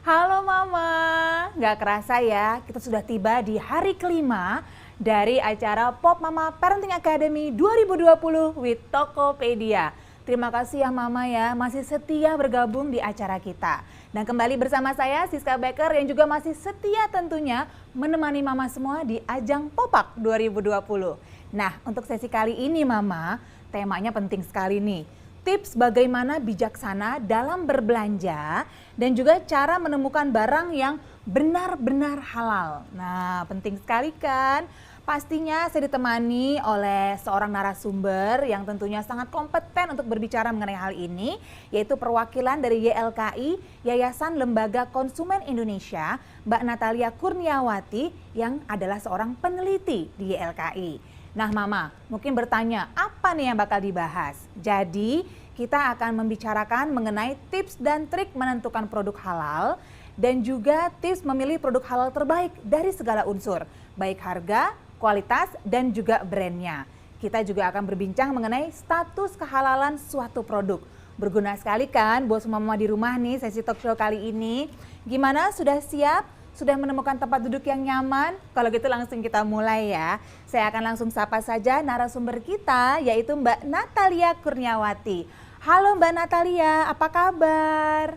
Halo Mama, nggak kerasa ya kita sudah tiba di hari kelima dari acara Pop Mama Parenting Academy 2020 with Tokopedia. Terima kasih ya Mama ya, masih setia bergabung di acara kita. Dan kembali bersama saya Siska Becker yang juga masih setia tentunya menemani Mama semua di ajang Popak 2020. Nah untuk sesi kali ini Mama, temanya penting sekali nih. Tips bagaimana bijaksana dalam berbelanja dan juga cara menemukan barang yang benar-benar halal. Nah, penting sekali kan? Pastinya saya ditemani oleh seorang narasumber yang tentunya sangat kompeten untuk berbicara mengenai hal ini, yaitu perwakilan dari YLKI, Yayasan Lembaga Konsumen Indonesia, Mbak Natalia Kurniawati yang adalah seorang peneliti di YLKI. Nah Mama, mungkin bertanya apa nih yang bakal dibahas? Jadi kita akan membicarakan mengenai tips dan trik menentukan produk halal dan juga tips memilih produk halal terbaik dari segala unsur, baik harga, kualitas, dan juga brandnya. Kita juga akan berbincang mengenai status kehalalan suatu produk. Berguna sekali kan buat semua mama di rumah nih sesi talk show kali ini. Gimana, sudah siap? Sudah menemukan tempat duduk yang nyaman? Kalau gitu langsung kita mulai ya. Saya akan langsung sapa saja narasumber kita yaitu Mbak Natalia Kurniawati. Halo Mbak Natalia, apa kabar?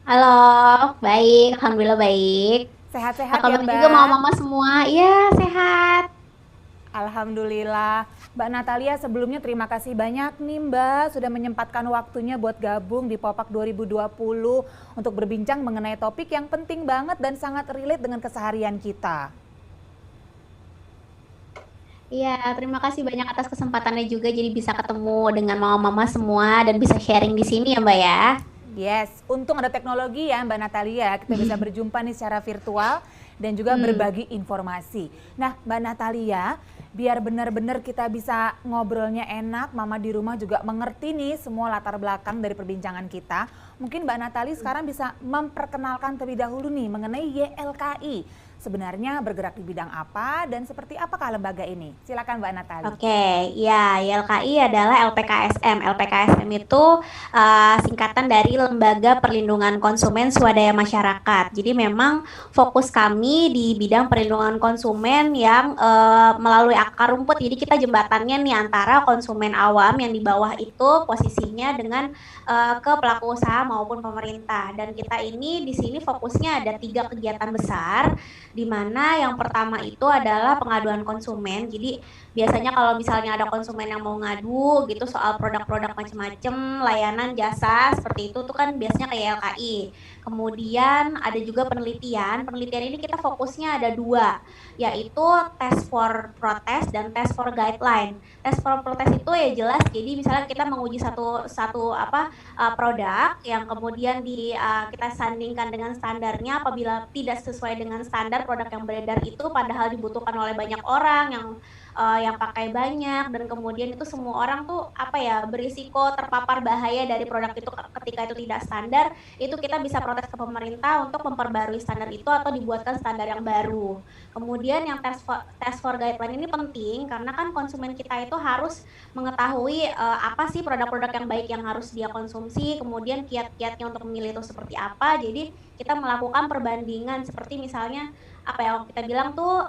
Halo, baik, alhamdulillah baik. Apa Sehat-sehat ya kabar juga Mbak? mama-mama semua? Iya, sehat. Alhamdulillah. Mbak Natalia sebelumnya terima kasih banyak nih Mbak sudah menyempatkan waktunya buat gabung di Popak 2020 untuk berbincang mengenai topik yang penting banget dan sangat relate dengan keseharian kita. Iya, terima kasih banyak atas kesempatannya juga jadi bisa ketemu dengan mama-mama semua dan bisa sharing di sini ya, Mbak ya. Yes, untung ada teknologi ya Mbak Natalia, kita bisa berjumpa nih secara virtual dan juga Hmm. berbagi informasi. Nah Mbak Natalia, biar benar-benar kita bisa ngobrolnya enak, Mama di rumah juga mengerti nih semua latar belakang dari perbincangan kita. Mungkin Mbak Natalia sekarang bisa memperkenalkan terlebih dahulu nih mengenai YLKI. Sebenarnya bergerak di bidang apa dan seperti apakah lembaga ini? Silakan Mbak Natalia. Oke, ya YLKI adalah LPKSM. LPKSM itu singkatan dari Lembaga Perlindungan Konsumen Swadaya Masyarakat. Jadi memang fokus kami di bidang perlindungan konsumen yang melalui akar rumput. Jadi kita jembatannya nih antara konsumen awam yang di bawah itu posisinya dengan ke pelaku usaha maupun pemerintah. Dan kita ini di sini fokusnya ada 3 kegiatan besar, di mana yang pertama itu adalah pengaduan konsumen. Jadi biasanya kalau misalnya ada konsumen yang mau ngadu gitu soal produk-produk macam-macam, layanan jasa seperti itu tuh kan biasanya kayak LKI. Kemudian ada juga penelitian. Penelitian ini kita fokusnya ada 2, yaitu test for protest dan test for guideline. Test for protest itu ya jelas jadi misalnya kita menguji satu satu produk yang kemudian kita sandingkan dengan standarnya. Apabila tidak sesuai dengan standar produk yang beredar itu padahal dibutuhkan oleh banyak orang yang pakai banyak, dan kemudian itu semua orang tuh berisiko terpapar bahaya dari produk itu ketika itu tidak standar, itu kita bisa protes ke pemerintah untuk memperbarui standar itu atau dibuatkan standar yang baru. Kemudian yang test for guideline ini penting karena kan konsumen kita itu harus mengetahui apa sih produk-produk yang baik yang harus dia konsumsi, kemudian kiat-kiatnya untuk memilih itu seperti apa. Jadi kita melakukan perbandingan seperti misalnya yang kita bilang tuh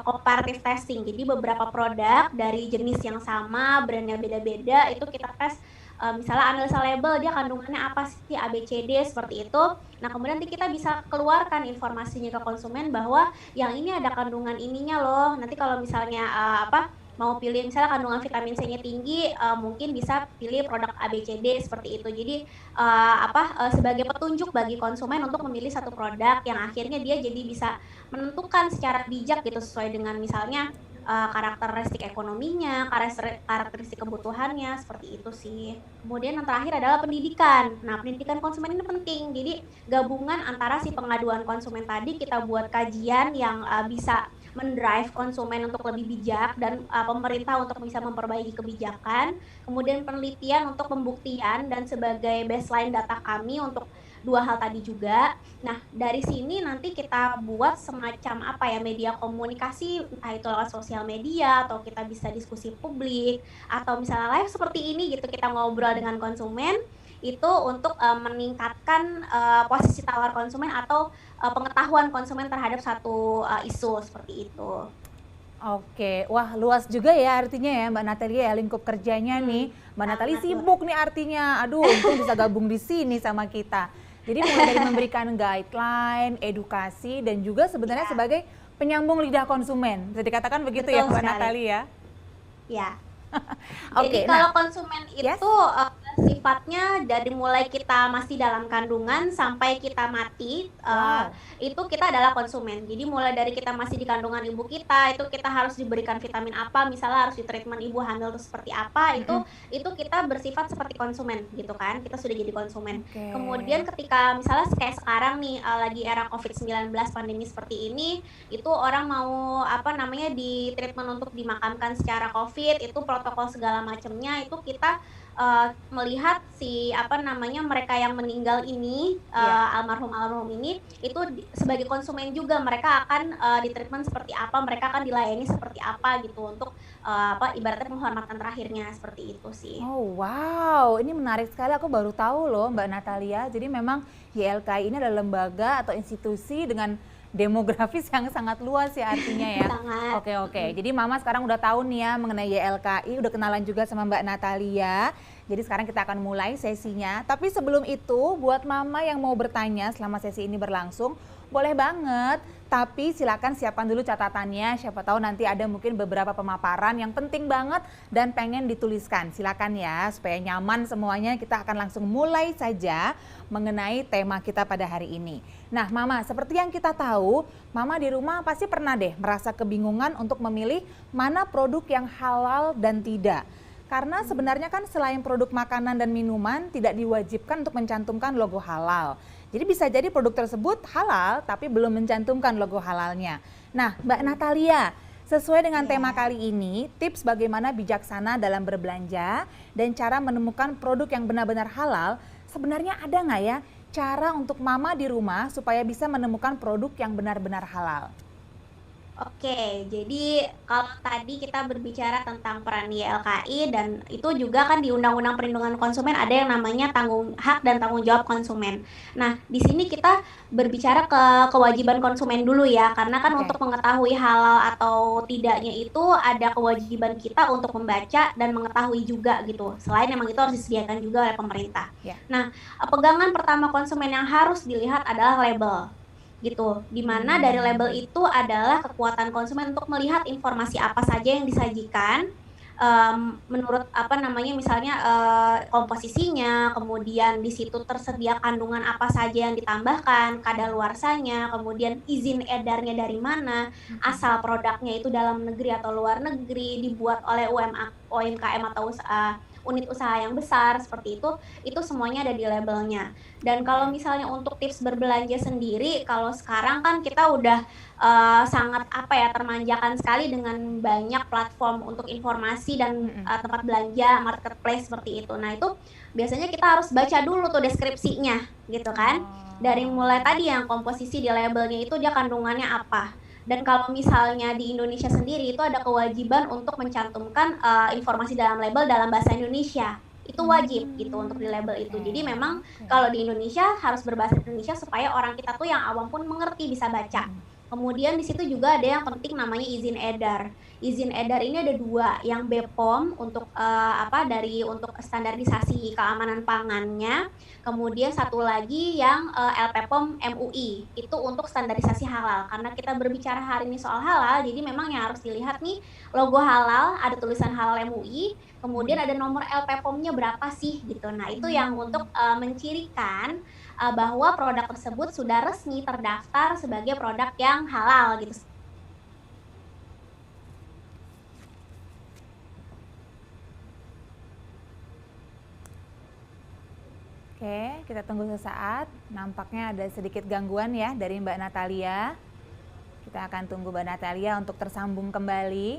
comparative testing. Jadi beberapa produk dari jenis yang sama, brandnya beda-beda, itu kita tes misalnya analisa label, dia kandungannya apa sih, ABCD seperti itu. Nah kemudian nanti kita bisa keluarkan informasinya ke konsumen bahwa yang ini ada kandungan ininya loh. Nanti kalau misalnya mau pilih misalnya kandungan vitamin C-nya tinggi, mungkin bisa pilih produk ABCD seperti itu. Jadi sebagai petunjuk bagi konsumen untuk memilih satu produk yang akhirnya dia jadi bisa menentukan secara bijak gitu sesuai dengan misalnya karakteristik ekonominya, karakteristik kebutuhannya, seperti itu sih. Kemudian yang terakhir adalah pendidikan. Nah, pendidikan konsumen ini penting. Jadi gabungan antara si pengaduan konsumen tadi, kita buat kajian yang bisa mendrive konsumen untuk lebih bijak dan pemerintah untuk bisa memperbaiki kebijakan. Kemudian penelitian untuk pembuktian dan sebagai baseline data kami untuk 2 hal tadi juga. Nah, dari sini nanti kita buat semacam media komunikasi, entah itu lewat sosial media atau kita bisa diskusi publik atau misalnya live seperti ini gitu, kita ngobrol dengan konsumen itu untuk meningkatkan posisi tawar konsumen atau pengetahuan konsumen terhadap satu isu seperti itu. Oke, wah luas juga ya artinya ya Mbak Natalia ya lingkup kerjanya nih. Mbak Natalia Sangat sibuk nih artinya. Aduh, untung bisa gabung di sini sama kita. Jadi mulai dari memberikan guideline, edukasi, dan juga sebenarnya Ya, sebagai penyambung lidah konsumen. Bisa dikatakan begitu ya betul Mbak sekali. Natalia? Ya. Jadi Oke, kalau nah, konsumen yes? itu sifatnya dari mulai kita masih dalam kandungan sampai kita mati, Wow. itu kita adalah konsumen. Jadi mulai dari kita masih di kandungan ibu kita, itu kita harus diberikan vitamin apa, misalnya harus di treatment ibu hamil itu seperti apa, Mm-mm. itu kita bersifat seperti konsumen gitu kan. Kita sudah jadi konsumen. Oke. Kemudian ketika misalnya kayak sekarang nih lagi era COVID-19 pandemi seperti ini, itu orang mau apa namanya di treatment untuk dimakamkan secara COVID, itu protokol segala macamnya itu kita melihat si apa namanya mereka yang meninggal ini Iya. almarhum ini itu sebagai konsumen juga mereka akan di treatment seperti apa, mereka akan dilayani seperti apa gitu untuk apa ibaratnya penghormatan terakhirnya seperti itu sih. Oh wow, ini menarik sekali. Aku baru tahu loh Mbak Natalia. Jadi memang YLKI ini adalah lembaga atau institusi dengan demografis yang sangat luas ya artinya ya. Sangat. Oke oke. Jadi Mama sekarang udah tahu nih ya mengenai YLKI, udah kenalan juga sama Mbak Natalia. Jadi sekarang kita akan mulai sesinya. Tapi sebelum itu, buat Mama yang mau bertanya selama sesi ini berlangsung, boleh banget. Tapi silakan siapkan dulu catatannya. Siapa tahu nanti ada mungkin beberapa pemaparan yang penting banget dan pengen dituliskan. Silakan ya, supaya nyaman semuanya. Kita akan langsung mulai saja mengenai tema kita pada hari ini. Nah, Mama, seperti yang kita tahu, Mama di rumah pasti pernah deh merasa kebingungan untuk memilih mana produk yang halal dan tidak. Karena sebenarnya kan selain produk makanan dan minuman tidak diwajibkan untuk mencantumkan logo halal. Jadi bisa jadi produk tersebut halal tapi belum mencantumkan logo halalnya. Nah, Mbak Natalia, sesuai dengan tema Ya. kali ini, tips bagaimana bijaksana dalam berbelanja dan cara menemukan produk yang benar-benar halal, sebenarnya ada nggak ya cara untuk Mama di rumah supaya bisa menemukan produk yang benar-benar halal? Oke, jadi kalau tadi kita berbicara tentang peran YLKI dan itu juga kan di Undang-Undang Perlindungan Konsumen ada yang namanya hak dan tanggung jawab konsumen. Nah, di sini kita berbicara ke kewajiban konsumen dulu ya, karena kan Oke. untuk mengetahui halal atau tidaknya itu ada kewajiban kita untuk membaca dan mengetahui juga gitu. Selain memang itu harus disediakan juga oleh pemerintah. Ya. Nah, pegangan pertama konsumen yang harus dilihat adalah label gitu, dimana dari label itu adalah kekuatan konsumen untuk melihat informasi apa saja yang disajikan menurut apa namanya misalnya komposisinya, kemudian di situ tersedia kandungan apa saja yang ditambahkan, kadaluarsanya, kemudian izin edarnya dari mana, asal produknya itu dalam negeri atau luar negeri, dibuat oleh UMKM atau unit usaha yang besar seperti itu semuanya ada di labelnya. Dan kalau misalnya untuk tips berbelanja sendiri, kalau sekarang kan kita udah sangat apa ya termanjakan sekali dengan banyak platform untuk informasi dan tempat belanja marketplace seperti itu. Nah itu biasanya kita harus baca dulu tuh deskripsinya gitu kan. Dari mulai tadi yang komposisi di labelnya itu dia kandungannya apa. Dan kalau misalnya di Indonesia sendiri itu ada kewajiban untuk mencantumkan informasi dalam label dalam bahasa Indonesia. Itu wajib gitu untuk di label itu. Jadi memang kalau di Indonesia harus berbahasa Indonesia supaya orang kita tuh yang awam pun mengerti bisa baca. Kemudian di situ juga ada yang penting namanya izin edar. Izin edar ini ada dua, yang BPOM untuk untuk standarisasi keamanan pangannya. Kemudian satu lagi yang LPPOM MUI, itu untuk standarisasi halal. Karena kita berbicara hari ini soal halal, jadi memang yang harus dilihat nih logo halal, ada tulisan halal MUI, kemudian ada nomor LPPOM-nya berapa sih gitu. Nah, itu yang untuk mencirikan bahwa produk tersebut sudah resmi terdaftar sebagai produk yang halal gitu. Oke, kita tunggu sesaat. Nampaknya ada sedikit gangguan ya dari Mbak Natalia. Kita akan tunggu Mbak Natalia untuk tersambung kembali.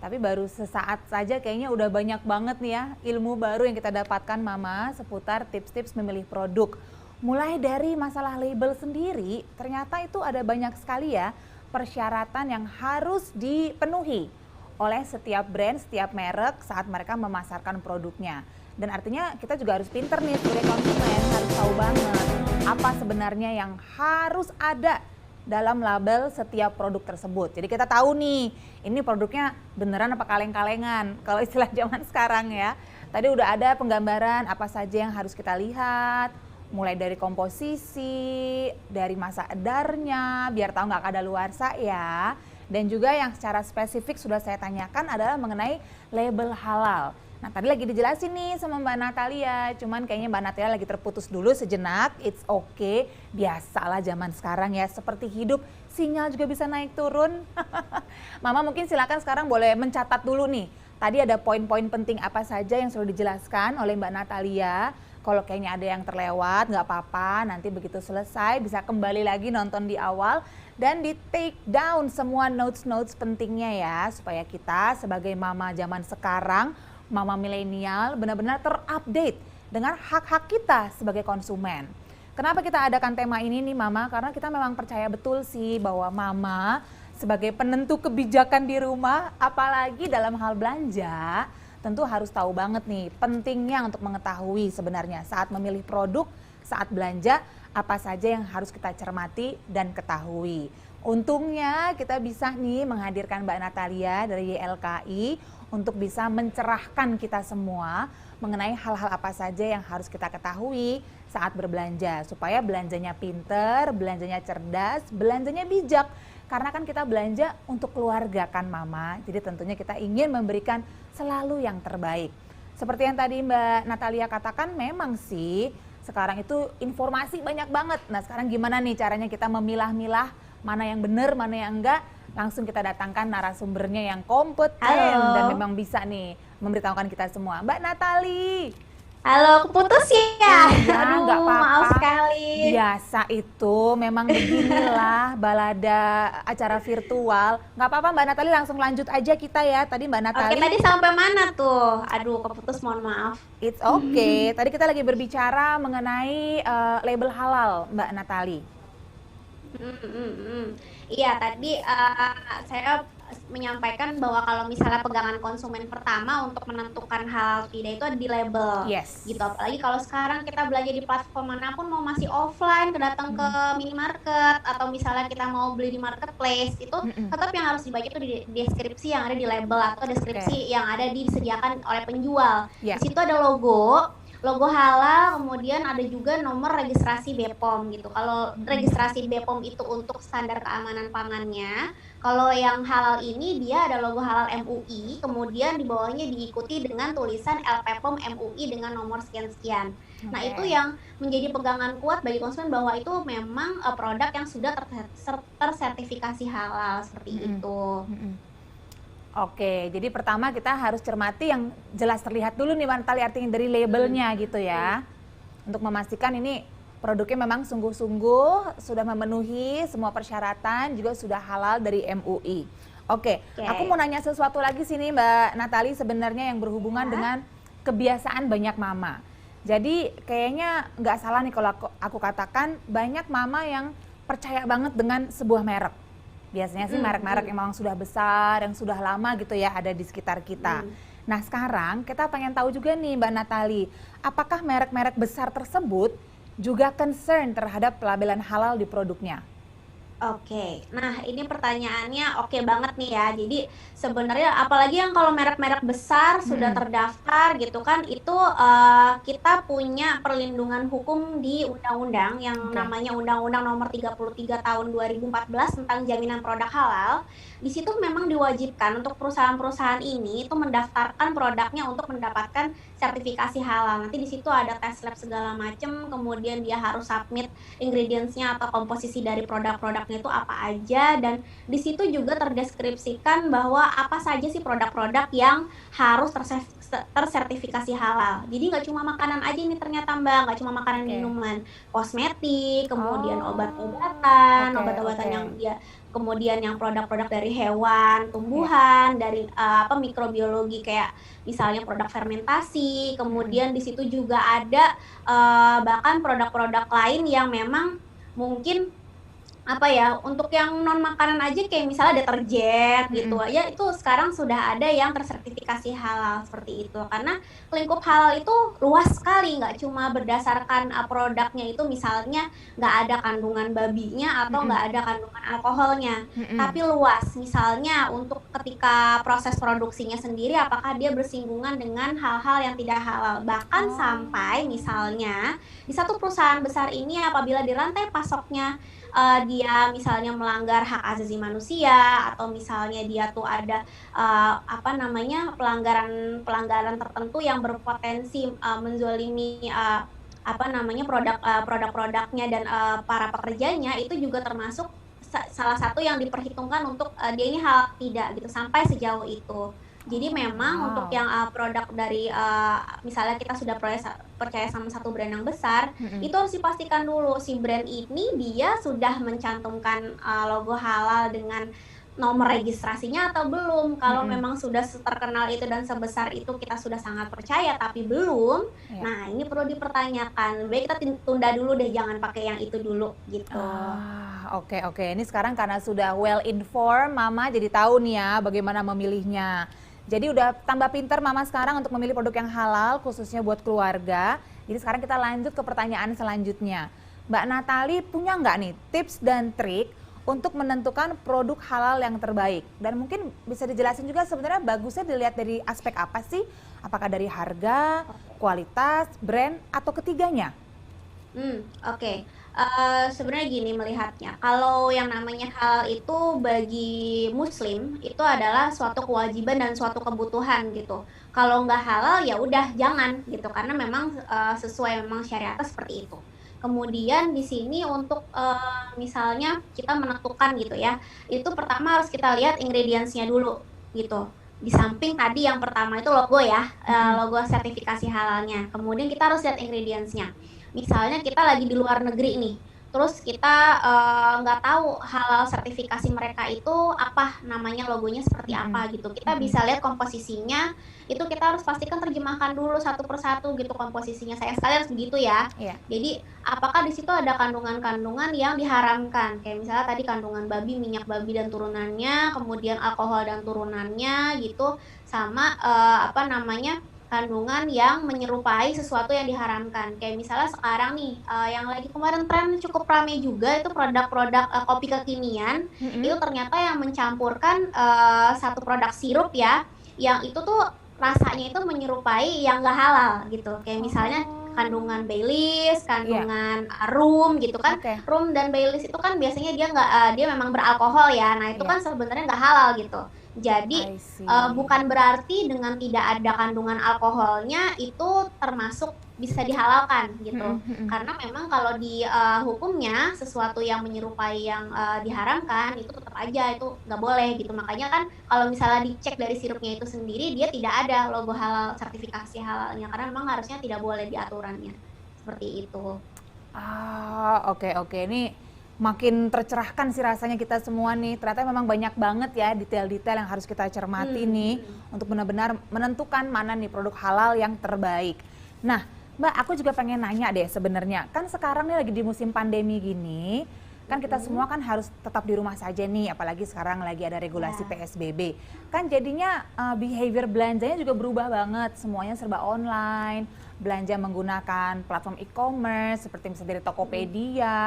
Tapi baru sesaat saja kayaknya udah banyak banget nih ya ilmu baru yang kita dapatkan Mama seputar tips-tips memilih produk. Mulai dari masalah label sendiri, ternyata itu ada banyak sekali ya persyaratan yang harus dipenuhi oleh setiap brand, setiap merek saat mereka memasarkan produknya. Dan artinya kita juga harus pinter nih sebagai konsumen, harus tahu banget apa sebenarnya yang harus ada dalam label setiap produk tersebut. Jadi kita tahu nih, ini produknya beneran apa kaleng-kalengan, kalau istilah zaman sekarang ya. Tadi udah ada penggambaran apa saja yang harus kita lihat, mulai dari komposisi, dari masa edarnya, biar tahu nggak kadaluarsa ya. Dan juga yang secara spesifik sudah saya tanyakan adalah mengenai label halal. Nah tadi lagi dijelasin nih sama Mbak Natalia, cuman kayaknya Mbak Natalia lagi terputus dulu sejenak, it's okay, biasalah zaman sekarang ya, seperti hidup, sinyal juga bisa naik turun. Mama mungkin silakan sekarang boleh mencatat dulu nih, tadi ada poin-poin penting apa saja yang sudah dijelaskan oleh Mbak Natalia. Kalau kayaknya ada yang terlewat, nggak apa-apa, nanti begitu selesai bisa kembali lagi nonton di awal dan di take down semua notes-notes pentingnya ya, supaya kita sebagai mama zaman sekarang, mama milenial benar-benar terupdate dengan hak-hak kita sebagai konsumen. Kenapa kita adakan tema ini nih Mama? Karena kita memang percaya betul sih bahwa Mama sebagai penentu kebijakan di rumah, apalagi dalam hal belanja, tentu harus tahu banget nih pentingnya untuk mengetahui sebenarnya saat memilih produk, saat belanja, apa saja yang harus kita cermati dan ketahui. Untungnya kita bisa nih menghadirkan Mbak Natalia dari YLKI untuk bisa mencerahkan kita semua mengenai hal-hal apa saja yang harus kita ketahui saat berbelanja. Supaya belanjanya pinter, belanjanya cerdas, belanjanya bijak. Karena kan kita belanja untuk keluarga kan Mama, jadi tentunya kita ingin memberikan selalu yang terbaik. Seperti yang tadi Mbak Natalia katakan, memang sih sekarang itu informasi banyak banget. Nah sekarang gimana nih caranya kita memilah-milah mana yang benar, mana yang enggak. Langsung kita datangkan narasumbernya yang kompeten dan memang bisa nih memberitahukan kita semua. Mbak Natali. Halo, keputus ya? Ya, Aduh, nggak apa-apa. maaf sekali. Biasa itu, memang beginilah balada acara virtual. Nggak apa-apa Mbak Natali, langsung lanjut aja kita ya. Tadi Mbak Natali. Oke, tadi sampai mana tuh? Aduh, keputus, mohon maaf. It's okay. Tadi kita lagi berbicara mengenai label halal Mbak Natali. Iya, tadi saya menyampaikan bahwa kalau misalnya pegangan konsumen pertama untuk menentukan hal tidak itu ada di label. Yes. Gitu. Apalagi kalau sekarang kita belanja di platform manapun, mau masih offline, datang ke minimarket atau misalnya kita mau beli di marketplace, itu tetap yang harus dibaca itu di deskripsi yang ada di label atau deskripsi yang ada disediakan oleh penjual. Yeah. Di situ ada logo halal, kemudian ada juga nomor registrasi BPOM gitu. Kalau registrasi BPOM itu untuk standar keamanan pangannya, kalau yang halal ini dia ada logo halal MUI, kemudian di bawahnya diikuti dengan tulisan LPPOM MUI dengan nomor sekian-sekian. Nah itu yang menjadi pegangan kuat bagi konsumen bahwa itu memang produk yang sudah tersertifikasi halal seperti itu. Oke, jadi pertama kita harus cermati yang jelas terlihat dulu nih Mbak Natali, artinya dari labelnya gitu ya. Untuk memastikan ini produknya memang sungguh-sungguh sudah memenuhi semua persyaratan, juga sudah halal dari MUI. Oke. Aku mau nanya sesuatu lagi sini Mbak Natali, sebenarnya yang berhubungan dengan kebiasaan banyak mama. Jadi kayaknya nggak salah nih kalau aku katakan banyak mama yang percaya banget dengan sebuah merek. Biasanya sih merek-merek yang memang sudah besar, yang sudah lama gitu ya ada di sekitar kita. Nah sekarang kita pengen tahu juga nih Mbak Natali, apakah merek-merek besar tersebut juga concern terhadap pelabelan halal di produknya? Oke, nah ini pertanyaannya oke banget nih ya. Jadi sebenarnya apalagi yang kalau merek-merek besar sudah terdaftar gitu kan, itu kita punya perlindungan hukum di undang-undang yang namanya Undang-Undang Nomor 33 Tahun 2014 tentang jaminan produk halal. Di situ memang diwajibkan untuk perusahaan-perusahaan ini itu mendaftarkan produknya untuk mendapatkan sertifikasi halal. Nanti di situ ada tes lab segala macam, kemudian dia harus submit ingredients-nya atau komposisi dari produk-produknya itu apa aja, dan di situ juga terdeskripsikan bahwa apa saja sih produk-produk yang harus tersertifikasi halal. Jadi nggak cuma makanan aja nih ternyata Mbak, nggak cuma makanan minuman, kosmetik, kemudian obat-obatan, obat-obatan yang dia, kemudian yang produk-produk dari hewan, tumbuhan, dari mikrobiologi kayak misalnya produk fermentasi, kemudian di situ juga ada bahkan produk-produk lain yang memang mungkin apa ya, untuk yang non makanan aja kayak misalnya deterjen gitu Mm-mm. aja itu sekarang sudah ada yang tersertifikasi halal seperti itu. Karena lingkup halal itu luas sekali, nggak cuma berdasarkan produknya itu misalnya nggak ada kandungan babinya atau Mm-mm. nggak ada kandungan alkoholnya, Mm-mm. tapi luas. Misalnya untuk ketika proses produksinya sendiri apakah dia bersinggungan dengan hal-hal yang tidak halal. Bahkan Oh. sampai misalnya di satu perusahaan besar ini apabila di rantai pasoknya dia misalnya melanggar hak asasi manusia atau misalnya dia tuh ada apa namanya pelanggaran tertentu yang berpotensi menzolimi apa namanya produk-produknya dan para pekerjanya itu juga termasuk salah satu yang diperhitungkan untuk dia ini hal tidak gitu sampai sejauh itu. Jadi memang untuk Wow. yang produk dari misalnya kita sudah percaya sama satu brand yang besar, Mm-mm. itu harus dipastikan dulu si brand ini dia sudah mencantumkan logo halal dengan nomor registrasinya atau belum. Kalau Mm-mm. memang sudah terkenal itu dan sebesar itu kita sudah sangat percaya tapi belum, Ya. nah ini perlu dipertanyakan. Baik kita tunda dulu deh, jangan pakai yang itu dulu gitu. Oke oke. Ini sekarang karena sudah well informed, Mama jadi tahu nih ya bagaimana memilihnya. Jadi udah tambah pinter Mama sekarang untuk memilih produk yang halal khususnya buat keluarga. Jadi sekarang kita lanjut ke pertanyaan selanjutnya. Mbak Natali punya nggak nih tips dan trik untuk menentukan produk halal yang terbaik? Dan mungkin bisa dijelasin juga sebenarnya bagusnya dilihat dari aspek apa sih? Apakah dari harga, kualitas, brand, atau ketiganya? Oke. Sebenarnya gini melihatnya, kalau yang namanya halal itu bagi muslim, itu adalah suatu kewajiban dan suatu kebutuhan gitu. Kalau nggak halal ya udah jangan gitu, karena memang sesuai memang syariatnya seperti itu. Kemudian di sini untuk misalnya kita menentukan gitu ya, itu pertama harus kita lihat ingredients-nya dulu gitu. Di samping tadi yang pertama itu logo ya, Mm-mm. logo sertifikasi halalnya. Kemudian kita harus lihat ingredients-nya. Misalnya kita lagi di luar negeri nih, terus kita nggak tahu halal sertifikasi mereka itu apa namanya, logonya seperti Mm-mm. apa gitu. Kita Mm-mm. bisa lihat komposisinya, itu kita harus pastikan terjemahkan dulu satu persatu gitu komposisinya. Sayang sekali harus begitu ya. Iya. Jadi apakah di situ ada kandungan-kandungan yang diharamkan? Kayak misalnya tadi kandungan babi, minyak babi dan turunannya, kemudian alkohol dan turunannya gitu, sama apa namanya kandungan yang menyerupai sesuatu yang diharamkan. Kayak misalnya sekarang nih, yang lagi kemarin tren cukup rame juga itu produk-produk kopi kekinian, Mm-mm. itu ternyata yang mencampurkan satu produk sirup ya, yang itu tuh rasanya itu menyerupai yang nggak halal gitu. Kayak misalnya Oh, kandungan Baileys, iya. kandungan rum gitu kan. Oke. Rum dan Baileys itu kan biasanya dia nggak dia memang beralkohol ya. Nah itu Iya. kan sebenarnya nggak halal gitu. Jadi I see. bukan berarti dengan tidak ada kandungan alkoholnya itu termasuk bisa dihalalkan gitu. Mm-mm. Mm-mm. Karena memang kalau di hukumnya sesuatu yang menyerupai yang diharamkan itu tetap aja itu nggak boleh gitu. Makanya kan kalau misalnya dicek dari sirupnya itu sendiri dia tidak ada logo halal sertifikasi halalnya karena memang harusnya tidak boleh di aturannya. Seperti itu. Oke oke. Ini makin tercerahkan sih rasanya kita semua nih. Ternyata memang banyak banget ya detail-detail yang harus kita cermati Hmm. nih untuk benar-benar menentukan mana nih produk halal yang terbaik. Nah, Mbak, aku juga pengen nanya deh sebenarnya. Kan sekarang nih lagi di musim pandemi gini, kan kita semua Mm-mm. kan harus tetap di rumah saja nih, apalagi sekarang lagi ada regulasi Ya. PSBB. Kan jadinya behavior belanjanya juga berubah banget, semuanya serba online, belanja menggunakan platform e-commerce seperti misalnya dari Mm-mm. Tokopedia.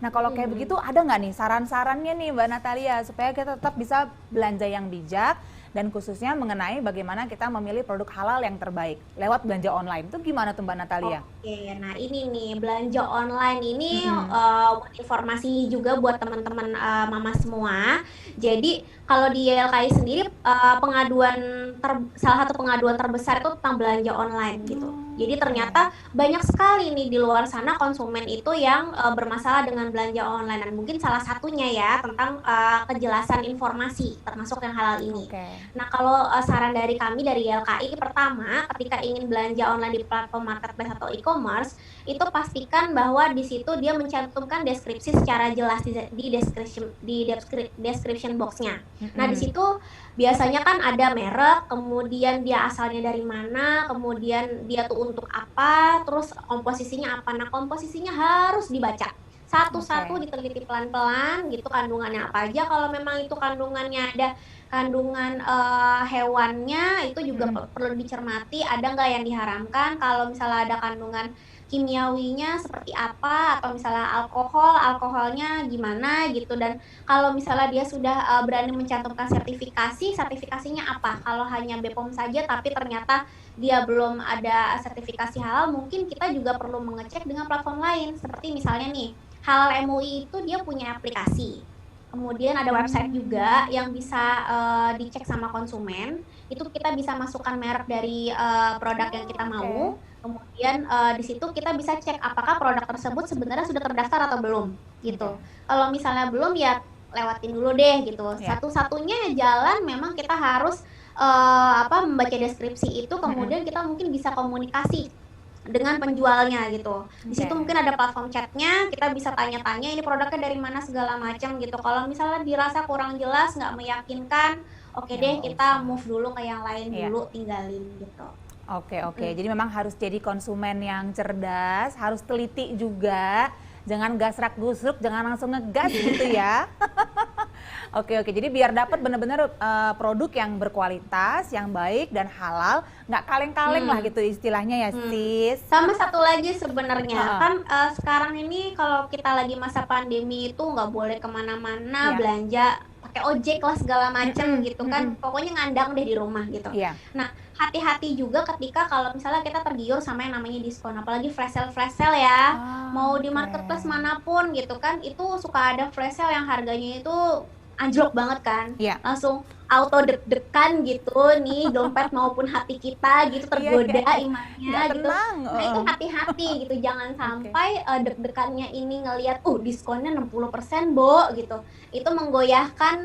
Nah kalau kayak Mm-mm. begitu ada nggak nih saran-sarannya nih Mbak Natalia supaya kita tetap bisa belanja yang bijak dan khususnya mengenai bagaimana kita memilih produk halal yang terbaik lewat belanja online. Itu gimana tuh Mbak Natalia? Oke, nah ini nih belanja online ini Mm-mm. buat informasi juga buat teman-teman mama semua. Jadi kalau di YLKI sendiri salah satu pengaduan terbesar itu tentang belanja online gitu. Jadi Oke. ternyata banyak sekali nih di luar sana konsumen itu yang bermasalah dengan belanja online dan mungkin salah satunya ya tentang kejelasan informasi termasuk yang halal ini. Oke. Nah, kalau saran dari kami dari YLKI, pertama, ketika ingin belanja online di platform marketplace atau e-commerce, itu pastikan bahwa di situ dia mencantumkan deskripsi secara jelas di description box-nya. Nah, di Mm-mm. situ biasanya kan ada merek, kemudian dia asalnya dari mana, kemudian dia tuh untuk apa, terus komposisinya apa. Nah, komposisinya harus dibaca satu-satu Oke. diteliti pelan-pelan gitu kandungannya apa aja. Kalau memang itu kandungannya ada kandungan hewannya itu juga Mm-mm. perlu dicermati ada nggak yang diharamkan. Kalau misalnya ada kandungan kimiawinya seperti apa atau misalnya alkoholnya gimana gitu. Dan kalau misalnya dia sudah berani mencantumkan sertifikasinya apa? Kalau hanya BPOM saja tapi ternyata dia belum ada sertifikasi halal, mungkin kita juga perlu mengecek dengan platform lain. Seperti misalnya nih, Halal MUI itu dia punya aplikasi. Kemudian ada website juga Hmm. yang bisa dicek sama konsumen. Itu kita bisa masukkan merek dari produk yang kita Oh, oke. mau. Kemudian di situ kita bisa cek apakah produk tersebut sebenarnya sudah terdaftar atau belum Oke. gitu. Kalau misalnya belum ya lewatin dulu deh gitu. Ya. Satu-satunya jalan memang kita harus membaca deskripsi itu Mm-mm. kemudian kita mungkin bisa komunikasi dengan penjualnya gitu. Di situ Oke. mungkin ada platform chatnya, kita bisa tanya-tanya ini produknya dari mana segala macam gitu. Kalau misalnya dirasa kurang jelas, nggak meyakinkan, oke Ya deh nggak kita usah. move dulu ke yang lain Iya. dulu, tinggalin gitu. Oke, oke. Mm-mm. Jadi memang harus jadi konsumen yang cerdas, harus teliti juga. Jangan gasrak gusruk, jangan langsung ngegas gitu ya. Oke, oke. Jadi biar dapat benar-benar produk yang berkualitas, yang baik dan halal, nggak kaleng-kaleng lah Hmm. gitu istilahnya ya, Hmm. sis. Sama satu lagi sebenarnya Heeh. kan sekarang ini kalau kita lagi masa pandemi itu nggak boleh kemana-mana Iya. belanja pakai ojek lah segala macem Mm-mm, gitu kan, mm-mm. pokoknya ngandang deh di rumah gitu. Iya. Nah, hati-hati juga ketika kalau misalnya kita tergiur sama yang namanya diskon, apalagi flash sale ya. Ah, Mau di oke. marketplace manapun gitu kan, itu suka ada flash sale yang harganya itu anjlok banget kan. Iya. Langsung auto deg-degan gitu nih dompet maupun hati kita gitu Iya, iya, tergoda iya. Nggak imannya gitu. tenang. Nah, itu Heeh. hati-hati gitu, jangan Oke. sampai deg-degannya ini ngelihat diskonnya 60% Bo gitu. Itu menggoyahkan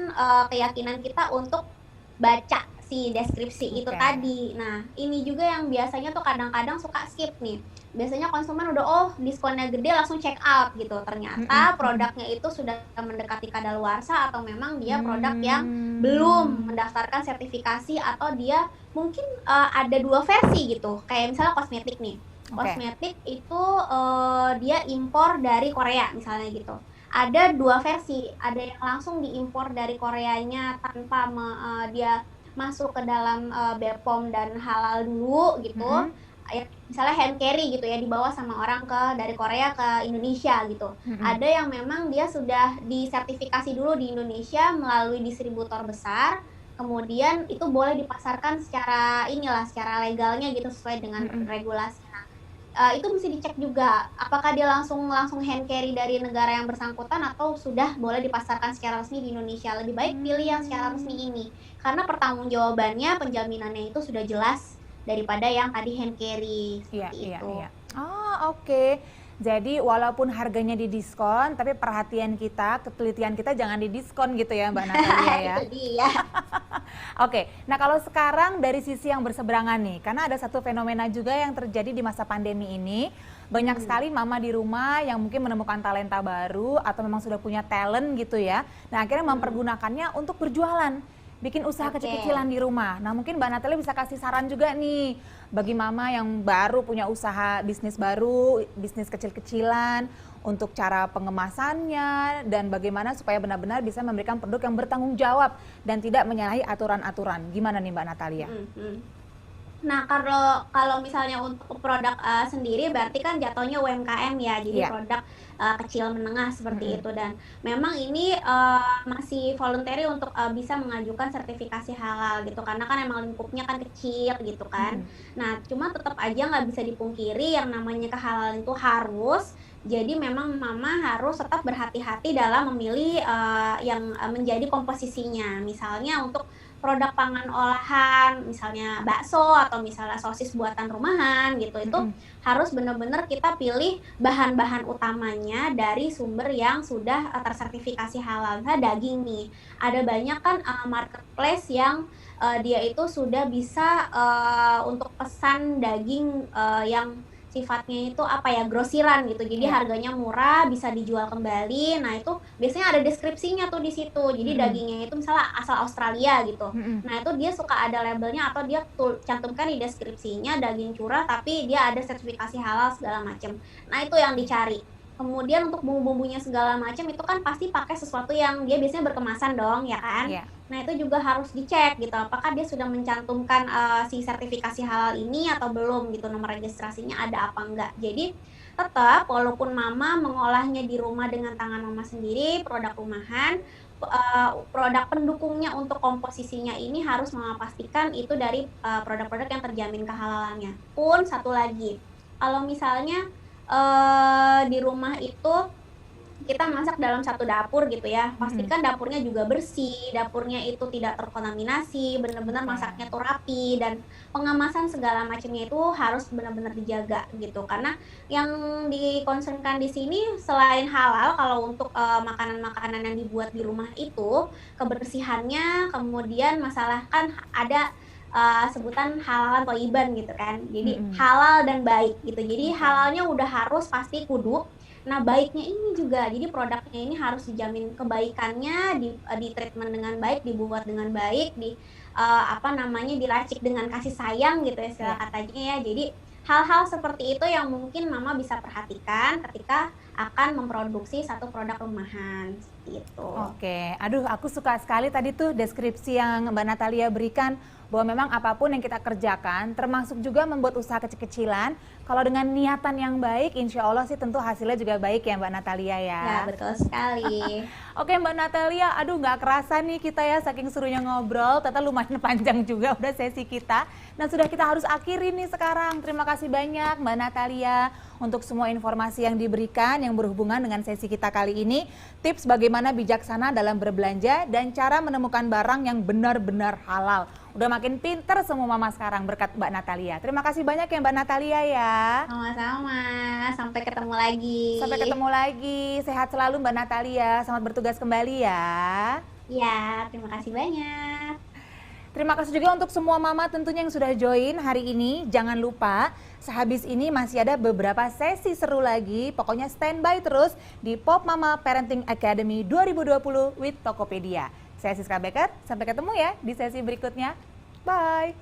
keyakinan kita untuk baca si deskripsi itu Oke. tadi. Nah, ini juga yang biasanya tuh kadang-kadang suka skip nih. Biasanya konsumen udah diskonnya gede langsung check out gitu. Mm-mm, Ternyata mm-mm. produknya itu sudah mendekati kadaluarsa atau memang dia produk yang belum Hmm. mendaftarkan sertifikasi atau dia mungkin ada dua versi gitu. Kayak misalnya kosmetik nih. Oke. Kosmetik itu dia impor dari Korea misalnya gitu. Ada dua versi, ada yang langsung diimpor dari Koreanya tanpa dia masuk ke dalam BPOM dan halal dulu gitu. Mm-mm, Misalnya hand carry gitu ya, dibawa sama orang dari Korea ke Indonesia gitu. mm-mm. Ada yang memang dia sudah disertifikasi dulu di Indonesia melalui distributor besar, kemudian itu boleh dipasarkan secara legalnya gitu sesuai dengan Mm-mm. regulasi. Nah, itu mesti dicek juga apakah dia langsung langsung hand carry dari negara yang bersangkutan atau sudah boleh dipasarkan secara resmi di Indonesia. Lebih baik pilih yang secara resmi Hmm. ini karena pertanggungjawabannya penjaminannya itu sudah jelas daripada yang tadi hand carry Iya, seperti iya, itu. iya. Oh, oke. Jadi walaupun harganya didiskon, tapi perhatian kita, ketelitian kita jangan didiskon gitu ya, Mbak Natalia ya. Itu dia. Oke, nah kalau sekarang dari sisi yang berseberangan nih, karena ada satu fenomena juga yang terjadi di masa pandemi ini, banyak Hmm. sekali mama di rumah yang mungkin menemukan talenta baru atau memang sudah punya talent gitu ya. Nah akhirnya Hmm. mempergunakannya untuk berjualan, bikin usaha Oke. kecil-kecilan di rumah. Nah mungkin Mbak Natalia bisa kasih saran juga nih, bagi mama yang baru punya usaha bisnis baru, bisnis kecil-kecilan, untuk cara pengemasannya dan bagaimana supaya benar-benar bisa memberikan produk yang bertanggung jawab dan tidak menyalahi aturan-aturan. Gimana nih Mbak Natalia? Hmm. Hmm. Nah, kalau kalau misalnya untuk produk sendiri berarti kan jatuhnya UMKM ya, jadi Iya. produk kecil menengah seperti Mm-mm. itu. Dan memang ini masih voluntary untuk bisa mengajukan sertifikasi halal gitu karena kan emang lingkupnya kan kecil gitu kan. Mm-mm. Nah, cuma tetap aja nggak bisa dipungkiri yang namanya kehalalan itu harus. Jadi memang mama harus tetap berhati-hati dalam memilih yang menjadi komposisinya. Misalnya untuk produk pangan olahan, misalnya bakso atau misalnya sosis buatan rumahan gitu, itu Mm-mm. harus benar-benar kita pilih bahan-bahan utamanya dari sumber yang sudah tersertifikasi halal. Misalnya daging nih, ada banyak kan marketplace yang dia itu sudah bisa untuk pesan daging yang sifatnya itu apa ya grosiran gitu, jadi Iya. harganya murah bisa dijual kembali. Nah itu biasanya ada deskripsinya tuh di situ, jadi Mm-mm. dagingnya itu misalnya asal Australia gitu. Mm-mm. Nah itu dia suka ada labelnya atau dia cantumkan di deskripsinya daging curah tapi dia ada sertifikasi halal segala macam. Nah itu yang dicari. Kemudian untuk bumbu-bumbunya segala macam itu kan pasti pakai sesuatu yang dia biasanya berkemasan dong, ya kan? Iya. Nah, itu juga harus dicek gitu, apakah dia sudah mencantumkan, si sertifikasi halal ini atau belum gitu, nomor registrasinya ada apa enggak. Jadi, tetap walaupun mama mengolahnya di rumah dengan tangan mama sendiri, produk rumahan, produk pendukungnya untuk komposisinya ini harus mama pastikan itu dari, produk-produk yang terjamin kehalalannya. Pun satu lagi, kalau misalnya, di rumah itu kita masak dalam satu dapur gitu ya, Mhm. pastikan dapurnya juga bersih, dapurnya itu tidak terkontaminasi, benar-benar Oke. masaknya tuh rapi, dan pengemasan segala macamnya itu harus benar-benar dijaga gitu. Karena yang dikonsernkan di sini selain halal kalau untuk, makanan-makanan yang dibuat di rumah itu, kebersihannya, kemudian masalah kan ada, sebutan halalan thayyiban gitu kan. Jadi Mhm. halal dan baik gitu. Jadi Oke. halalnya udah harus pasti kudu. Nah, baiknya ini juga, jadi produknya ini harus dijamin kebaikannya, di-treatment dengan baik, dibuat dengan baik, apa namanya, diracik dengan kasih sayang gitu ya istilah Iya. katanya ya. Jadi, hal-hal seperti itu yang mungkin Mama bisa perhatikan ketika akan memproduksi satu produk rumahan, seperti itu. Oke, aduh aku suka sekali tadi tuh deskripsi yang Mbak Natalia berikan bahwa memang apapun yang kita kerjakan, termasuk juga membuat usaha kecil-kecilan, kalau dengan niatan yang baik, insya Allah sih tentu hasilnya juga baik ya Mbak Natalia ya. Ya, betul sekali. Oke Mbak Natalia, aduh nggak kerasa nih kita ya saking serunya ngobrol, ternyata lumayan panjang juga udah sesi kita. Nah sudah kita harus akhiri nih sekarang. Terima kasih banyak Mbak Natalia untuk semua informasi yang diberikan yang berhubungan dengan sesi kita kali ini. Tips bagaimana bijaksana dalam berbelanja dan cara menemukan barang yang benar-benar halal. Udah makin pinter semua mama sekarang berkat Mbak Natalia. Terima kasih banyak ya Mbak Natalia ya. Sama-sama, sampai ketemu lagi. Sampai ketemu lagi. Sehat selalu Mbak Natalia. Selamat bertugas kembali ya. Iya, terima kasih banyak. Terima kasih juga untuk semua mama tentunya yang sudah join hari ini. Jangan lupa sehabis ini masih ada beberapa sesi seru lagi. Pokoknya standby terus di Pop Mama Parenting Academy 2020 with Tokopedia. Saya Siska Becker, sampai ketemu ya di sesi berikutnya. Bye!